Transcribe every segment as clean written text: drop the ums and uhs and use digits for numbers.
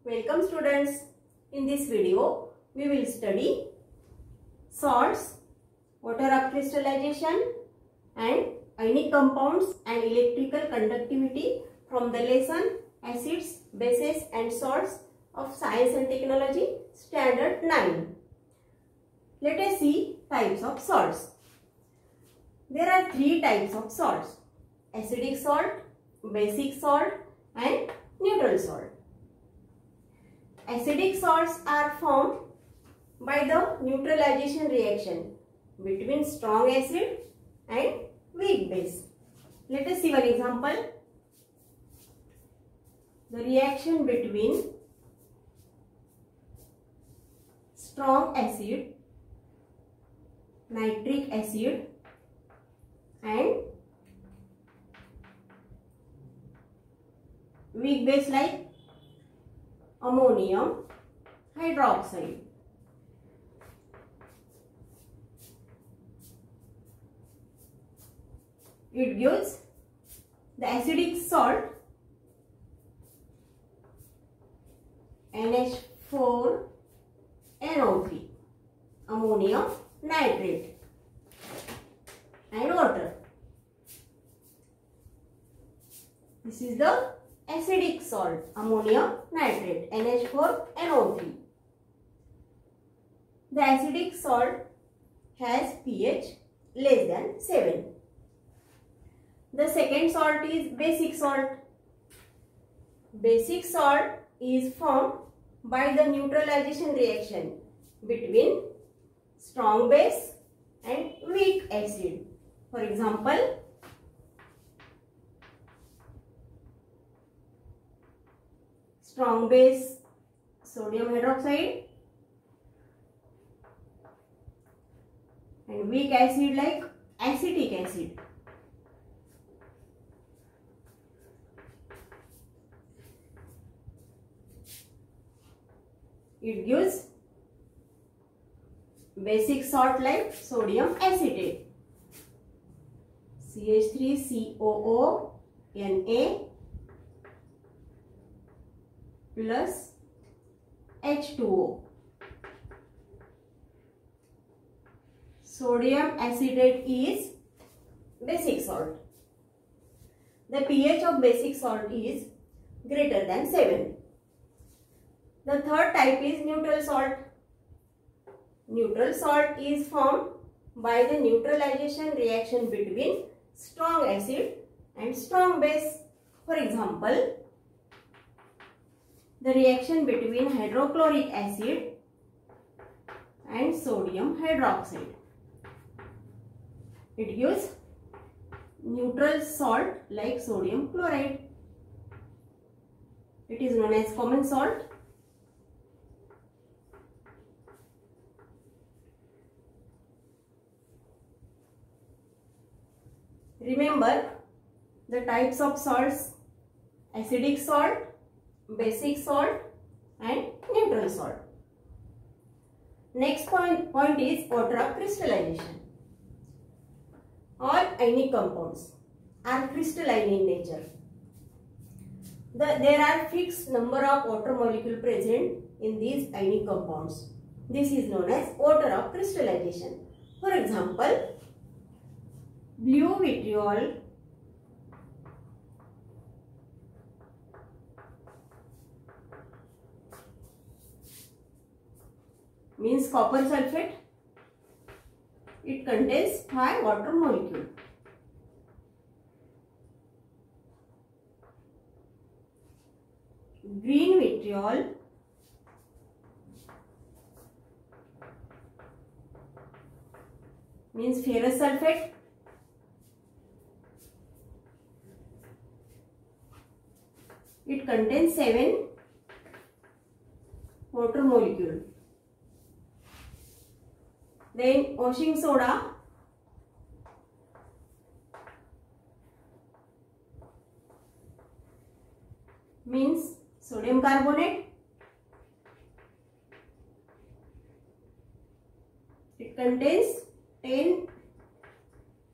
Welcome students. In this video, we will study salts, water of crystallization and ionic compounds and electrical conductivity from the lesson Acids, Bases and Salts of Science and Technology Standard 9. Let us see types of salts. There are three types of salts: acidic salt, basic salt and neutral salt. Acidic salts are formed by the neutralization reaction between strong acid and weak base. Let us see one example. The reaction between strong acid, nitric acid and weak base like ammonium hydroxide. It gives the acidic salt NH4NO3, ammonium nitrate and water. This is the acidic salt, ammonium nitrate, NH4NO3. The acidic salt has pH less than 7. The second salt is basic salt. Basic salt is formed by the neutralization reaction between strong base and weak acid. For example, strong base sodium hydroxide and weak acid like acetic acid. It gives basic salt like sodium acetate, CH3COO Na plus H2O. Sodium acetate is basic salt. The pH of basic salt is greater than 7. The third type is neutral salt. Neutral salt is formed by the neutralization reaction between strong acid and strong base. For example, the reaction between hydrochloric acid and sodium hydroxide. It gives neutral salt like sodium chloride. It is known as common salt. Remember the types of salts: acidic salt, basic salt and neutral salt. Next point is water of crystallization. All ionic compounds are crystalline in nature. There are fixed number of water molecules present in these ionic compounds. This is known as water of crystallization. For example, blue vitriol, means copper sulfate. It contains 5 water molecules. Green vitriol means ferrous sulfate. It contains 7 water molecules. Then washing soda means sodium carbonate. It contains 10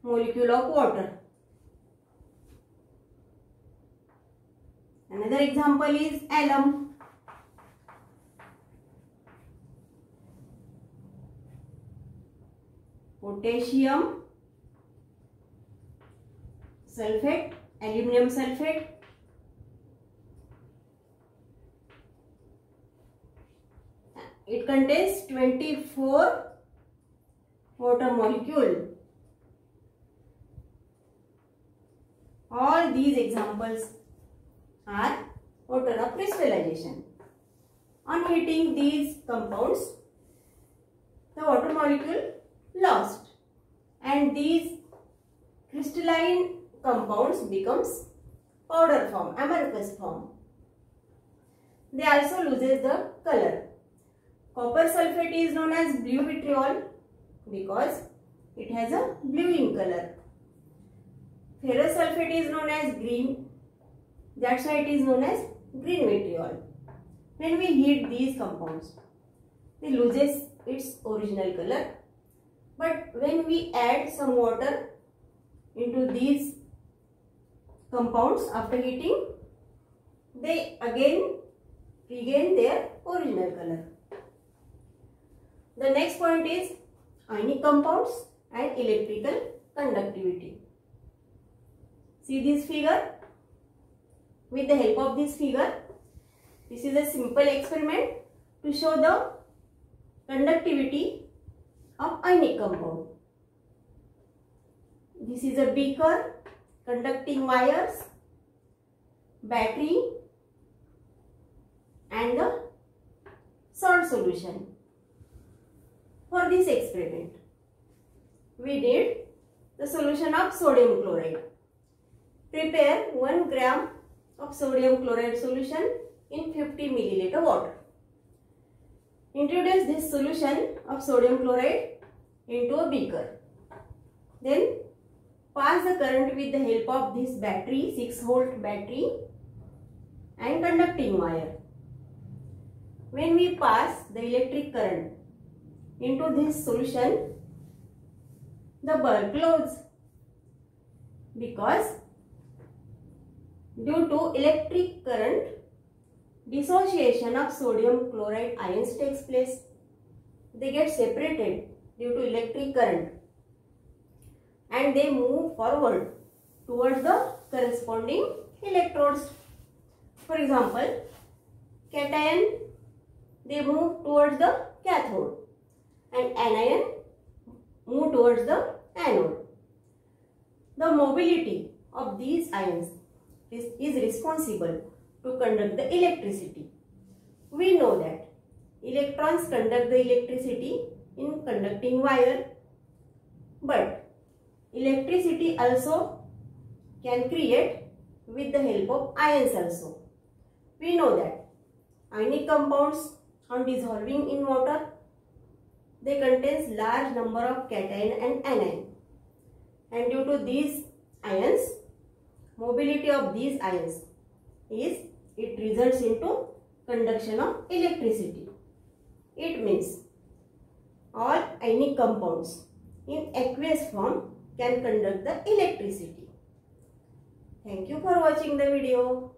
molecules of water. Another example is alum. potassium sulfate, aluminum sulfate, it contains 24 water molecule. All these examples are water of crystallization. On heating these compounds, the water molecule lost and these crystalline compounds becomes powder form, amorphous form. They also loses the color. Copper sulfate is known as blue vitriol because it has a blue in color. Ferrous sulfate is known as green, that's why it is known as green vitriol. When we heat these compounds, they loses its original color, but when we add some water into these compounds after heating, they again regain their original color. The next point is ionic compounds and electrical conductivity. See this figure? With the help of this figure, this is a simple experiment to show the conductivity of ionic compound. This is a beaker, conducting wires, battery and the salt solution. For this experiment, we need the solution of sodium chloride. Prepare 1 gram of sodium chloride solution in 50 milliliter water. Introduce this solution of sodium chloride into a beaker. Then pass the current with the help of this battery, 6-volt battery and conducting wire. When we pass the electric current into this solution, the bulb glows because due to electric current, dissociation of sodium chloride ions takes place. They get separated due to electric current and they move forward towards the corresponding electrodes. For example, cation, they move towards the cathode and anion move towards the anode. The mobility of these ions is responsible to conduct the electricity. We know that electrons conduct the electricity in conducting wire, but electricity also can create with the help of ions also. We know that ionic compounds on dissolving in water, they contains large number of cation and anion, and due to these ions, mobility of these ions it results into conduction of electricity. It means all ionic compounds in aqueous form can conduct the electricity. Thank you for watching the video.